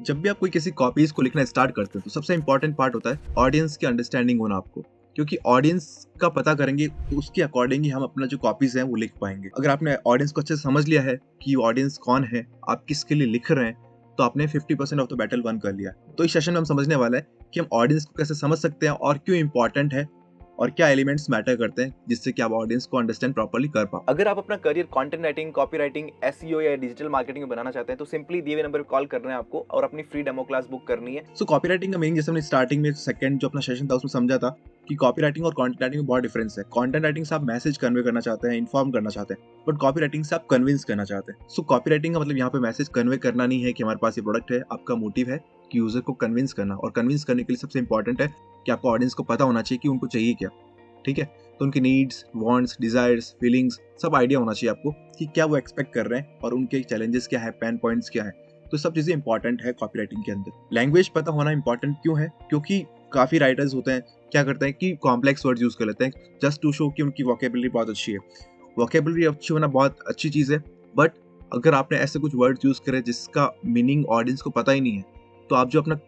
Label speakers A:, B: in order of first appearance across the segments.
A: जब भी आप कोई किसी कॉपीज को लिखना स्टार्ट करते हैं तो सबसे इंपॉर्टेंट पार्ट होता है ऑडियंस की अंडरस्टैंडिंग होना आपको, क्योंकि ऑडियंस का पता करेंगे तो उसके अकॉर्डिंग ही हम अपना जो कॉपीज हैं वो लिख पाएंगे। अगर आपने ऑडियंस को अच्छे से समझ लिया है कि ऑडियंस कौन है, आप किसके लिए लिख रहे हैं, तो आपने 50% ऑफ द बैटल वन कर लिया। तो इस सेशन में हम समझने वाला है कि हम ऑडियंस को कैसे समझ सकते हैं और क्यों इंपॉर्टेंट है और क्या एलिमेंट्स मैटर करते हैं जिससे कि आप ऑडियंस को अंडरस्टैंड प्रॉपर्ली कर पाओ।
B: अगर आप अपना career content writing, copy writing, SEO या डिजिटल मार्केटिंग में बनाना चाहते हैं तो सिंपली दिए हुए नंबर पर कॉल करना है आपको और अपनी फ्री डेमो क्लास बुक करनी है।
A: सो कॉपीराइटिंग का मीनिंग, जैसे हमने स्टार्टिंग में सेकंड जो अपना सेशन था उसमें समझा था कि कॉपीराइटिंग और कंटेंट राइटिंग में बहुत डिफरेंस है। कंटेंट राइटिंग से आप मैसेज कन्वे करना चाहते हैं, इन्फॉर्म करना चाहते हैं, बट कॉपीराइटिंग से आप कन्विंस करना चाहते हैं। सो कॉपीराइटिंग का मतलब यहाँ पे मैसेज कन्वे करना नहीं है कि हमारे पास ये प्रोडक्ट है, आपका मोटिव है कि यूजर को कन्विंस करना, और कन्विंस करने के लिए सबसे इंपॉर्टेंट है कि आपको ऑडियंस को पता होना चाहिए कि उनको चाहिए क्या। ठीक है, तो उनकी नीड्स, वांट्स, डिजायर्स, फीलिंग्स सब आइडिया होना चाहिए आपको कि क्या वो एक्सपेक्ट कर रहे हैं और उनके चैलेंजेस क्या है, पेन पॉइंट्स क्या है। तो सब चीजें इंपॉर्टेंट है कॉपीराइटिंग के अंदर। लैंग्वेज पता होना इंपॉर्टेंट क्यों है? क्योंकि काफी राइटर्स होते हैं क्या करते हैं कि कॉम्प्लेक्स वर्ड यूज कर लेते हैं जस्ट टू शो कि उनकी वोकेबुलरी बहुत अच्छी है। वोकेबुलरी अच्छी होना बहुत अच्छी चीज है, बट अगर आपने ऐसे कुछ वर्ड्स यूज करे जिसका मीनिंग ऑडियंस को पता ही नहीं है, तो आप जो अपना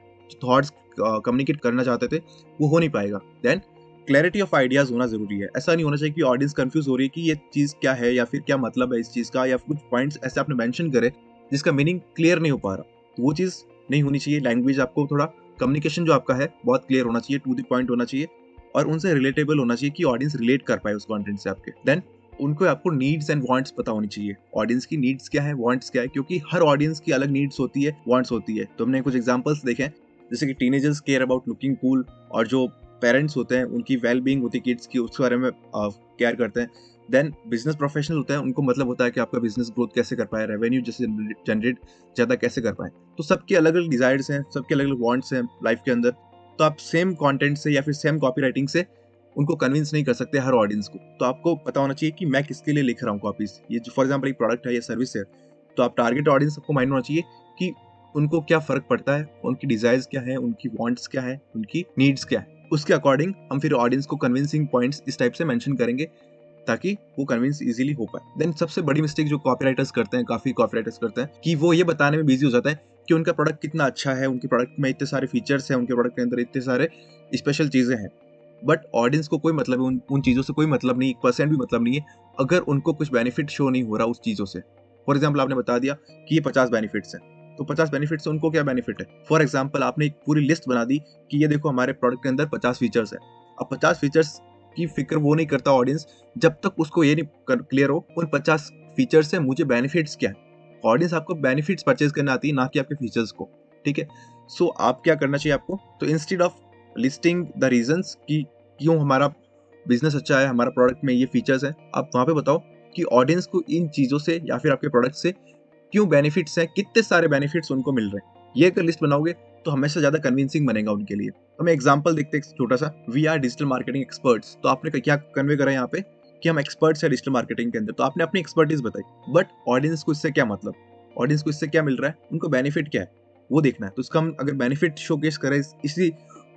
A: थॉट्स कम्युनिकेट करना चाहते थे वो हो नहीं पाएगा। देन क्लैरिटी ऑफ आइडियाज होना जरूरी है। ऐसा नहीं होना चाहिए कि ऑडियंस कंफ्यूज हो रही है कि ये चीज क्या है या फिर क्या मतलब है इस चीज का, या कुछ पॉइंट्स ऐसे आपने मेंशन करे जिसका मीनिंग क्लियर नहीं हो पा रहा, तो वो चीज नहीं होनी चाहिए। लैंग्वेज आपको थोड़ा, कम्युनिकेशन जो आपका है बहुत क्लियर होना चाहिए, टू द पॉइंट होना चाहिए और उनसे रिलेटेबल होना चाहिए कि ऑडियंस रिलेट कर पाए उस कंटेंट से आपके। देन उनको आपको नीड्स एंड वांट्स पता होनी चाहिए। ऑडियंस की नीड्स क्या है, वांट्स क्या है, क्योंकि हर ऑडियंस की अलग नीड्स होती है, वांट्स होती है। तो हमने कुछ एग्जांपल्स देखे हैं, जैसे कि teenagers care about looking cool, और जो पेरेंट्स होते हैं उनकी वेल बीइंग होती है किड्स की, उसके बारे में केयर करते हैं। देन बिजनेस प्रोफेशनल होते हैं, उनको मतलब होता है कि आपका बिजनेस ग्रोथ कैसे कर पाए, रेवेन्यू जैसे जनरेट ज़्यादा कैसे कर पाए। तो सबके अलग अलग डिजायर्स हैं, सबके अलग अलग वांट्स हैं लाइफ के अंदर। तो आप सेम कंटेंट से या फिर सेम कॉपी राइटिंग से उनको कन्विंस नहीं कर सकते हर ऑडियंस को। तो आपको पता होना चाहिए कि मैं किसके लिए लिख रहा हूँ कॉपीज। ये जो फॉर एग्जाम्पल एक प्रोडक्ट है या सर्विस है, तो आप टारगेट ऑडियंस सबको माइंड होना चाहिए कि उनको क्या फर्क पड़ता है, उनकी डिजायर्स क्या है, उनकी वांट्स क्या है, उनकी नीड्स क्या है। उसके अकॉर्डिंग हम फिर ऑडियंस को कन्विंसिंग पॉइंट्स इस टाइप से मेंशन करेंगे ताकि वो कन्विंस इजीली हो पाए। देन सबसे बड़ी मिस्टेक जो कॉपीराइटर्स करते हैं, काफी कॉपीराइटर्स करते हैं, कि वो ये बताने में बिजी हो जाता है कि उनका प्रोडक्ट कितना अच्छा है, उनके प्रोडक्ट में इतने सारे फीचर्स हैं, उनके प्रोडक्ट के अंदर इतने सारे स्पेशल चीजें हैं, बट ऑडियंस को कोई मतलब है उन चीजों से, कोई मतलब नहीं, 1% भी मतलब नहीं है अगर उनको कुछ बेनिफिट शो नहीं हो रहा उस चीजों से। फॉर एग्जाम्पल आपने बता दिया कि ये 50 बेनिफिट्स हैं, तो 50 बेनिफिट से उनको क्या बेनिफिट है? फॉर एग्जाम्पल आपने एक पूरी लिस्ट बना दी कि ये देखो हमारे प्रोडक्ट के अंदर 50 फीचर्स है। अब 50 फीचर्स की फिक्र वो नहीं करता ऑडियंस जब तक उसको ये नहीं क्लियर हो उन 50 फीचर्स से मुझे बेनिफिट्स क्या है। ऑडियंस आपको बेनिफिट्स परचेज करने आती है, ना कि आपके फीचर्स को। ठीक है, सो आप क्या करना चाहिए आपको, तो instead of listing the reasons कि क्यों हमारा बिजनेस अच्छा है, हमारा प्रोडक्ट में ये फीचर्स है, आप वहां पे बताओ कि ऑडियंस को इन चीजों से या फिर आपके प्रोडक्ट से क्यों बेनिफिट्स हैं, कितने सारे बेनिफिट्स उनको मिल रहे हैं। ये अगर लिस्ट बनाओगे तो हमेशा ज्यादा कन्विंसिंग बनेगा उनके लिए। तो हम एग्जांपल देखते हैं छोटा सा, we are digital marketing experts. तो आपने क्या कन्वे करा यहाँ पे कि हम एक्सपर्ट्स हैं डिजिटल मार्केटिंग के अंदर, तो आपने अपनी एक्सपर्टीज बताई, बट ऑडियंस को इससे क्या मतलब, ऑडियंस को इससे क्या मिल रहा है, उनको बेनिफिट क्या है वो देखना है। तो इसका हम अगर बेनिफिट शोकेस करें इसी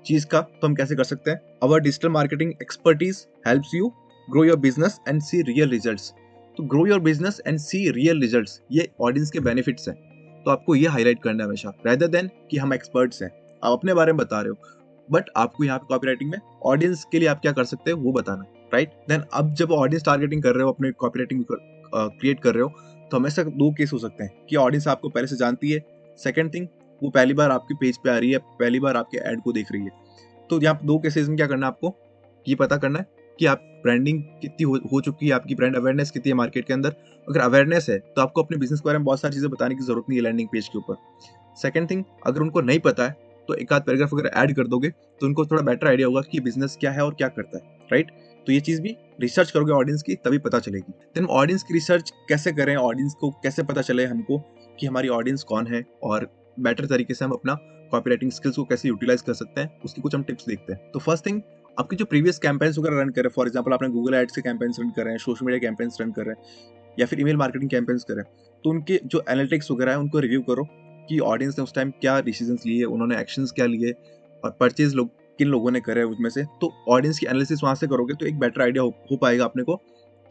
A: चीज का, तो हम कैसे कर सकते हैं? Our digital marketing expertise helps you grow your business and see real results. तो grow your business and see real results, ये ऑडियंस के बेनिफिट्स हैं। तो आपको ये हाईलाइट करना है हमेशा, रेदर देन कि हम एक्सपर्ट्स हैं, आप अपने बारे में बता रहे हो, बट आपको यहाँ पे कॉपीराइटिंग में ऑडियंस के लिए आप क्या कर सकते हो वो बताना है, राइट? देन अब जब ऑडियंस टारगेटिंग कर रहे हो, अपने कॉपीराइटिंग क्रिएट कर रहे हो, तो हमेशा दो केस हो सकते हैं कि ऑडियंस आपको पहले से जानती है, सेकंड थिंग वो पहली बार आपके पेज पे आ रही है, पहली बार आपके एड को देख रही है। तो यहाँ पे दो केसेस में क्या करना है आपको, ये पता करना है कि आप ब्रांडिंग कितनी हो चुकी है, आपकी ब्रांड अवेयरनेस कितनी है मार्केट के अंदर। अगर अवेयरनेस है तो आपको अपने बिजनेस के बारे में बहुत सारी चीजें बताने की जरूरत नहीं है लैंडिंग पेज के ऊपर। सेकंड थिंग, अगर उनको नहीं पता है तो एक आध पैराग्राफ अगर ऐड कर दोगे तो उनको थोड़ा बेटर आइडिया होगा कि बिजनेस क्या है और क्या करता है, राइट? तो ये चीज भी रिसर्च करोगे ऑडियंस की तभी पता चलेगी। देन ऑडियंस की रिसर्च कैसे करें, ऑडियंस को कैसे पता चले हमको कि हमारी ऑडियंस कौन है, और बेटर तरीके से हम अपना कॉपीराइटिंग स्किल्स को कैसे यूटिलाइज कर सकते हैं, उसकी कुछ हम टिप्स देखते हैं। तो फर्स्ट थिंग, आपकी जो प्रीवियस कैंपेन्स वगैरह रन कर रहे हैं, फॉर एग्जांपल आपने गूगल एड्स के कैंपेन्स रन कर रहे हैं, सोशल मीडिया कैंपेन्स रन कर रहे हैं, या फिर ईमेल मार्केटिंग कैंपेन्स कर रहे हैं, तो उनके जो एनालिटिक्स वगैरह है उनको रिव्यू करो कि ऑडियंस ने उस टाइम क्या डिसीजंस लिए, उन्होंने एक्शंस क्या लिए, और परचेज लोग किन लोगों ने करे उसमें से। तो ऑडियंस की एनालिसिस वहां से करोगे तो एक बेटर आइडिया हो पाएगा अपने को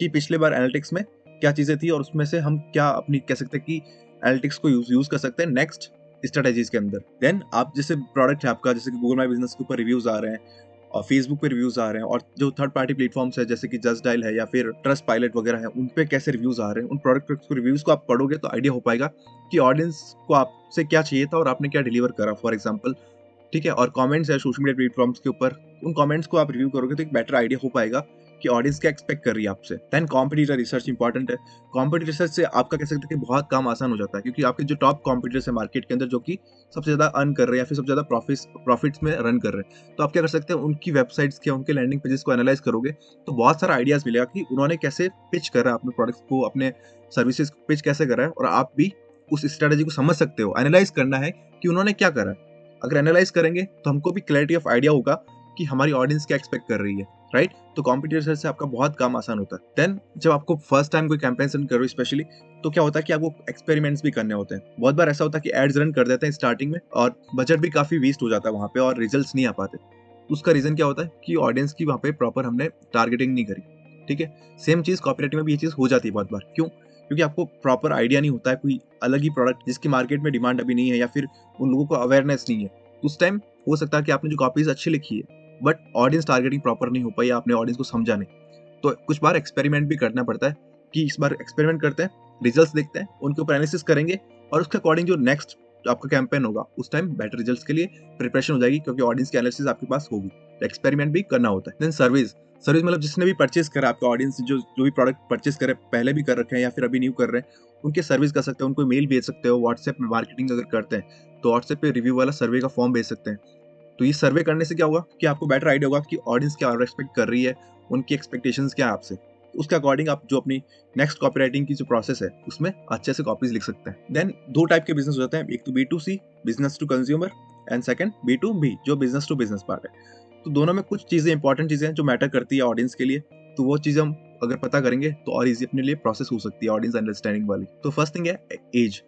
A: कि पिछले बार एनालिटिक्स में क्या चीजें थी और उसमें से हम क्या अपनी कह सकते हैं कि एनालिटिक्स को यूज कर सकते हैं नेक्स्ट स्ट्रेटेजीज के अंदर। देन आप जैसे प्रोडक्ट है आपका, जैसे कि गूगल माई बिजनेस के ऊपर रिव्यूज आ रहे हैं और फेसबुक पे रिव्यूज आ रहे हैं, और जो थर्ड पार्टी प्लेटफॉर्म्स है जैसे कि जस्ट डायल है या फिर ट्रस्ट पायलट वगैरह है, उन पे कैसे रिव्यूज आ रहे हैं, उन प्रोडक्ट रिव्यूज को आप पढ़ोगे तो आइडिया हो पाएगा कि ऑडियंस को आपसे क्या चाहिए था और आपने क्या डिलीवर करा, फॉर एग्जाम्पल। ठीक है, और कमेंट्स है सोशल मीडिया प्लेटफॉर्म्स के ऊपर, उन कमेंट्स को आप रिव्यू करोगे तो एक बेटर आइडिया हो पाएगा कि ऑडियंस क्या एक्सपेक्ट कर रही है आपसे। देन कॉम्पिटिटर रिसर्च इंपॉर्टेंट है। कॉम्पिटिटर रिसर्च से आपका कह सकते हैं कि बहुत काम आसान हो जाता है, क्योंकि आपके जो टॉप कॉम्पिटिटर्स है मार्केट के अंदर जो कि सबसे ज्यादा अर्न कर रहे हैं या फिर सबसे ज्यादा प्रॉफिट्स में रन कर रहे हैं, तो आप क्या कर सकते हैं, उनकी वेबसाइट्स के, उनके लैंडिंग पेजेस को एनालाइज करोगे तो बहुत सारा आइडियाज मिलेगा कि उन्होंने कैसे पिच करा अपने प्रोडक्ट्स को, अपने सर्विसेज को पिच कैसे करा है, और आप भी उस स्ट्रेटेजी को समझ सकते हो। एनालाइज करना है कि उन्होंने क्या करा है। अगर एनालाइज करेंगे तो हमको भी क्लैरिटी ऑफ आइडिया होगा कि हमारी ऑडियंस क्या एक्सपेक्ट कर रही है, राइट। तो कॉम्पिटिटर से आपका बहुत काम आसान होता है। देन जब आपको फर्स्ट टाइम कोई कैंपेन रन करो स्पेशली, तो क्या होता है कि आपको एक्सपेरिमेंट्स भी करने होते हैं। बहुत बार ऐसा होता है कि एड्स रन कर देते हैं स्टार्टिंग में और बजट भी काफी वेस्ट हो जाता है वहाँ पे और रिजल्ट्स नहीं आ पाते। उसका रीजन क्या होता है कि ऑडियंस की वहाँ पे प्रॉपर हमने टारगेटिंग नहीं करी। ठीक है, सेम चीज कॉपीराइटिंग में भी ये चीज हो जाती है बहुत बार। क्यों? क्योंकि आपको प्रॉपर आइडिया नहीं होता है, कोई अलग ही प्रोडक्ट जिसकी मार्केट में डिमांड अभी नहीं है या फिर उन लोगों को अवेयरनेस नहीं है। उस टाइम हो सकता है कि आपने जो कॉपीज अच्छी लिखी है बट ऑडियंस टारगेटिंग प्रॉपर नहीं हो पाई, आपने ऑडियंस को समझा नहीं। तो कुछ बार एक्सपेरिमेंट भी करना पड़ता है कि इस बार एक्सपेरिमेंट करते हैं, रिजल्ट्स देखते हैं, उनके ऊपर एनालिसिस करेंगे और उसके अकॉर्डिंग जो नेक्स्ट आपका कैंपेन होगा उस टाइम बेटर रिजल्ट्स के लिए प्रिपरेशन हो जाएगी, क्योंकि ऑडियंस की एनालिसिस आपके पास होगी। तो एक्सपेरिमेंट भी करना होता है। देन सर्विस सर्विस मतलब जिसने भी परचेज करा, आपका ऑडियंस जो जो भी प्रोडक्ट परचेज करे, पहले भी कर रखे हैं या फिर अभी न्यू कर रहे हैं, उनके सर्विस कर सकते हैं। उनको मेल भेज सकते हो, व्हाट्सएप में मार्केटिंग अगर करते हैं तो व्हाट्सएप पे रिव्यू वाला सर्वे का फॉर्म भेज सकते हैं। तो ये सर्वे करने से क्या होगा कि आपको बेटर आइडिया होगा कि ऑडियंस क्या एक्सपेक्ट कर रही है, उनकी एक्सपेक्टेशंस क्या है आपसे। उसके अकॉर्डिंग आप जो अपनी नेक्स्ट कॉपी राइटिंग की जो प्रोसेस है उसमें अच्छे से कॉपीज लिख सकते हैं। देन दो टाइप के बिजनेस हो जाते हैं, एक तो B2C business to consumer and second B2B जो बिजनेस टू बिजनेस पार्ट है। तो दोनों में कुछ चीजें इंपॉर्टेंट चीजें हैं जो मैटर करती है ऑडियंस के लिए, तो वो चीजें हम अगर पता करेंगे तो और इजी अपने लिए प्रोसेस हो सकती है ऑडियंस अंडरस्टैंडिंग वाली। तो फर्स्ट थिंग है एज।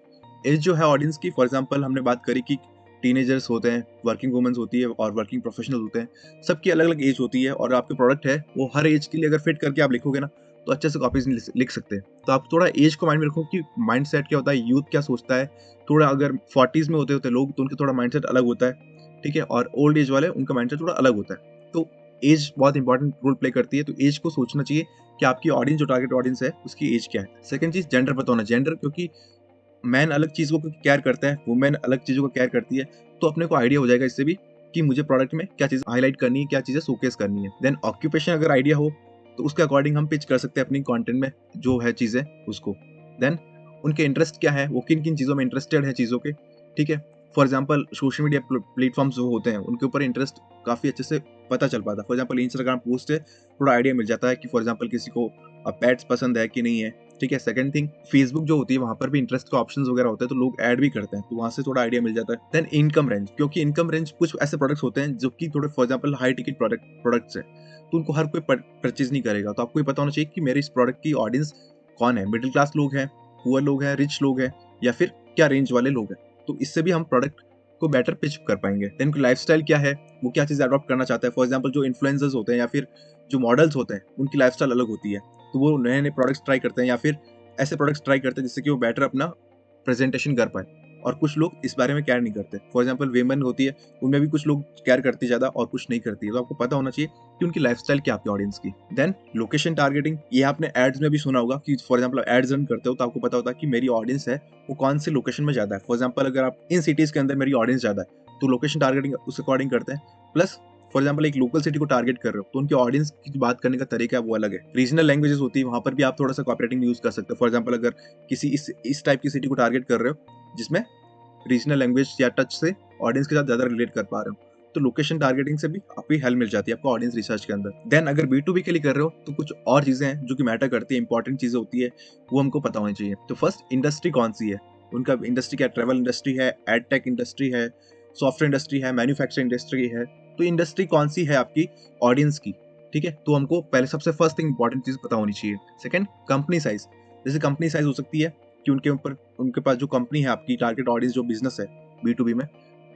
A: एज जो है ऑडियंस की, फॉर एग्जांपल हमने बात करी कि टीनेजर्स होते हैं, वर्किंग वुमेन्स होती है और वर्किंग प्रोफेशनल्स होते हैं। सबकी अलग अलग एज होती है और आपके प्रोडक्ट है वो हर एज के लिए अगर फिट करके आप लिखोगे ना तो अच्छे से कॉपीज लिख सकते हैं। तो आप थोड़ा एज को माइंड में रखो कि माइंड सेट क्या होता है, यूथ क्या सोचता है। थोड़ा अगर 40s में होते होते लोग तो उनके थोड़ा माइंड सेट अलग होता है। ठीक है, और ओल्ड एज वाले उनका माइंड सेट थोड़ा अलग होता है। तो एज बहुत इंपॉर्टेंट रोल प्ले करती है। तो एज को सोचना चाहिए कि आपकी ऑडियंस जो टारगेट ऑडियंस है उसकी एज क्या है। सेकंड चीज जेंडर पता होना। जेंडर क्योंकि मैन अलग चीज़ों को केयर करता है, वुमेन अलग चीज़ों को केयर करती है, तो अपने को आइडिया हो जाएगा इससे भी कि मुझे प्रोडक्ट में क्या चीज़ हाइलाइट करनी है, क्या चीज़ें शोकेस करनी है। देन ऑक्यूपेशन अगर आइडिया हो तो उसके अकॉर्डिंग हम पिच कर सकते हैं अपनी कंटेंट में जो है चीज़ें उसको। देन उनके इंटरेस्ट क्या है, वो किन किन चीज़ों में इंटरेस्टेड है चीज़ों के। ठीक है, for example social media platforms जो होते हैं उनके ऊपर इंटरेस्ट काफ़ी अच्छे से पता चल पाता है। फॉर एग्जाम्पल इंस्टाग्राम पोस्ट है, थोड़ा आइडिया मिल जाता है कि फॉर एग्जाम्पल किसी को पेट्स पसंद है कि नहीं है। ठीक है, सेकंड थिंग फेसबुक जो होती है वहाँ पर भी इंटरेस्ट के ऑप्शंस वगैरह होते हैं तो लोग ऐड भी करते हैं, तो वहाँ से थोड़ा आइडिया मिल जाता है। देन इनकम रेंज, क्योंकि इनकम रेंज कुछ ऐसे प्रोडक्ट्स होते हैं जो कि थोड़े for example high ticket products है, तो उनको हर कोई परचेज नहीं करेगा। तो आपको ये पता होना चाहिए कि मेरे इस प्रोडक्ट की ऑडियंस कौन है, मिडिल क्लास लोग हैं, पुअर लोग हैं, रिच लोग हैं, या फिर क्या रेंज वाले लोग हैं। तो इससे भी हम प्रोडक्ट को बेटर पिच कर पाएंगे। देन लाइफस्टाइल क्या है, वो क्या चीज़ अडॉप्ट करना चाहता है। फॉर एग्जाम्पल जो इन्फ्लुएंसर्स होते हैं या फिर जो मॉडल्स होते हैं उनकी लाइफस्टाइल अलग होती है, तो वो नए नए प्रोडक्ट्स ट्राई करते हैं या फिर ऐसे प्रोडक्ट्स ट्राई करते हैं जिससे कि वो बेटर अपना प्रेजेंटेशन कर पाए। और कुछ लोग इस बारे में केयर नहीं करते। फॉर एग्जाम्पल वेमेन होती है, उनमें भी कुछ लोग केयर करती है ज़्यादा और कुछ नहीं करती है। तो आपको पता होना चाहिए कि उनकी लाइफस्टाइल क्या है आपकी ऑडियंस की। देन लोकेशन टारगेटिंग, ये आपने एड्स में भी सुना होगा कि फॉर एग्जाम्पल एड्स रन करते हो तो आपको पता होता है कि मेरी ऑडियंस है वो कौन सी लोकेशन में ज़्यादा है। फॉर एग्जाम्पल अगर आप इन सिटीज़ के अंदर मेरी ऑडियंस ज़्यादा है तो लोकेशन टारगेटिंग उस अकॉर्डिंग करते हैं। प्लस फॉर एग्जाम्पल एक लोकल सिटी को टारगेट कर रहे हो तो उनकी ऑडियंस की जो बात करने का तरीका है वो अलग है। रीजनल लैंग्वेजेस होती है, वहाँ पर भी आप थोड़ा सा कॉपरेटिंग यूज कर सकते हो। फॉर एग्जाम्पल अगर किसी इस टाइप की सिटी को टारगेट कर रहे हो जिसमें रीजनल लैंग्वेज या टच से ऑडियंस के साथ ज्यादा रिलेट कर पा रहे हो, तो लोकेशन टारगेटिंग से भी आपको हेल्प मिल जाती है आपको ऑडियंस रिसर्च के अंदर। देन अगर B2B के लिए कर रहे हो तो कुछ और चीजें हैं जो कि मैटर करती है, इंपॉर्टेंट चीजें होती है, वो हमको पता होनी चाहिए। तो फर्स्ट इंडस्ट्री कौन सी है, उनका इंडस्ट्री क्या, ट्रेवल इंडस्ट्री है, एड टेक इंडस्ट्री है, सॉफ्टवेयर इंडस्ट्री है, मैन्युफैक्चरिंग इंडस्ट्री है। तो इंडस्ट्री कौन सी है आपकी ऑडियंस की। ठीक है, तो हमको पहले सबसे फर्स्ट थिंग इंपॉर्टेंट चीज पता होनी चाहिए। सेकंड कंपनी साइज, जैसे कंपनी साइज हो सकती है कि उनके ऊपर उनके पास जो कंपनी है आपकी टारगेट ऑडियंस जो बिजनेस है B2B में,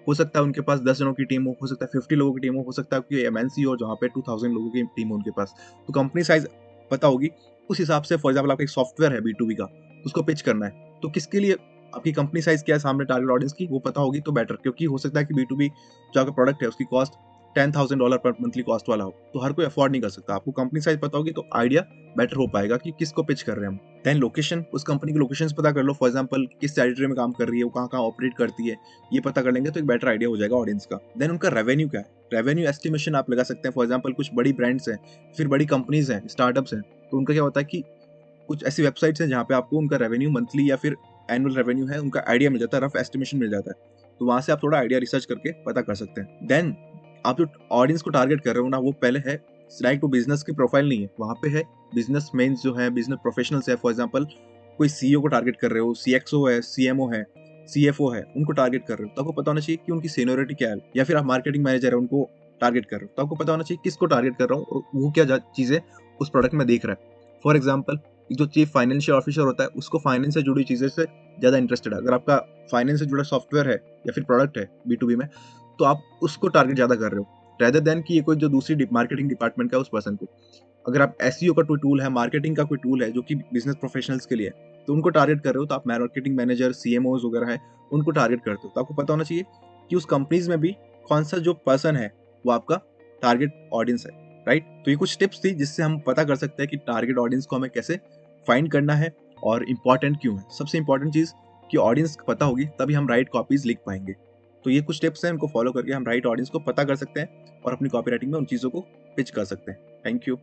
A: हो सकता है उनके पास 10 जनों की टीम हो सकता है 50 लोगों की टीम हो सकता है कि MNC हो जहाँ पे 2000 लोगों की टीम हो उनके पास। तो कंपनी साइज पता होगी, उस हिसाब से फॉर एग्जाम्पल आपका एक सॉफ्टवेयर है B2B का, उसको पिच करना है तो किसके लिए आपकी कंपनी साइज क्या है सामने टारगेट ऑडियंस की वो पता होगी तो बेटर, क्योंकि हो सकता है कि B2B जो आपका प्रोडक्ट है उसकी कॉस्ट $10,000 पर मंथली कॉस्ट वाला हो, तो हर कोई अफोर्ड नहीं कर सकता। आपको कंपनी साइज पता होगी तो आइडिया बेटर हो पाएगा कि किसको पिच कर रहे हैं हम। देन लोकेशन, उस कंपनी की लोकेशंस पता कर लो, फॉर एग्जांपल किस टेरिटरी में काम कर रही है, वो कहाँ-कहाँ ऑपरेट करती है, ये पता कर लेंगे तो एक बेटर आइडिया हो जाएगा ऑडियंस का। देन उनका रेवेन्यू क्या है, रेवेन्यू एस्टिमेशन आप लगा सकते हैं। फॉर एग्जांपल कुछ बड़ी ब्रांड्स हैं, फिर बड़ी कंपनीज हैं, स्टार्टअप्स हैं, तो उनका क्या होता है कि कुछ ऐसी वेबसाइट्स हैं जहाँ पे आपको उनका रेवेन्यू मंथली या फिर एनुअल रेवेन्यू है उनका आइडिया मिल जाता है, रफ एस्टिमेशन मिल जाता है। तो वहाँ से आप थोड़ा आइडिया रिसर्च करके पता कर सकते हैं। देन आप जो ऑडियंस को टारगेट कर रहे हो ना, वो पहले है लाइक टू बिजनेस की प्रोफाइल नहीं है, वहाँ पे है बिजनेस मेन्स जो है, बिजनेस प्रोफेशनल्स है। फॉर एग्जाम्पल कोई सीईओ को टारगेट कर रहे हो, सीएक्सओ है, सीएमओ है, सीएफओ है, उनको टारगेट कर रहे हो तो आपको पता होना चाहिए कि उनकी सीनियरिटी क्या है, या फिर आप मार्केटिंग मैनेजर है उनको टारगेट कर रहे हो तो आपको पता होना चाहिए किसको टारगेट कर रहा हूँ और वो क्या चीजें उस प्रोडक्ट में देख रहा है। फॉर एग्जाम्पल जो चीफ फाइनेंशियल ऑफिसर होता है उसको फाइनेंस से जुड़ी चीजें से ज्यादा इंटरेस्टेड है। अगर आपका फाइनेंस से जुड़ा सॉफ्टवेयर है या फिर प्रोडक्ट है B2B में, तो आप उसको टारगेट ज्यादा कर रहे हो रेदर देन कि ये कोई जो दूसरी मार्केटिंग डिपार्टमेंट का उस पर्सन को। अगर आप एसईओ का कोई टूल है, मार्केटिंग का कोई टूल है जो कि बिजनेस प्रोफेशनल्स के लिए है, तो उनको टारगेट कर रहे हो तो आप मार्केटिंग मैनेजर, सीएमओ वगैरह है उनको टारगेट करते हो। तो आपको पता होना चाहिए कि उस कंपनीज में भी कौन सा जो पर्सन है वो आपका टारगेट ऑडियंस है, राइट। तो ये कुछ टिप्स थी जिससे हम पता कर सकते हैं कि टारगेट ऑडियंस को हमें कैसे फाइंड करना है और इम्पॉर्टेंट क्यों है। सबसे इम्पॉर्टेंट चीज़ कि ऑडियंस पता होगी तभी हम राइट कॉपीज लिख पाएंगे। तो ये कुछ टिप्स हैं, इनको फॉलो करके हम राइट ऑडियंस को पता कर सकते हैं और अपनी कॉपी राइटिंग में उन चीज़ों को पिच कर सकते हैं। Thank you.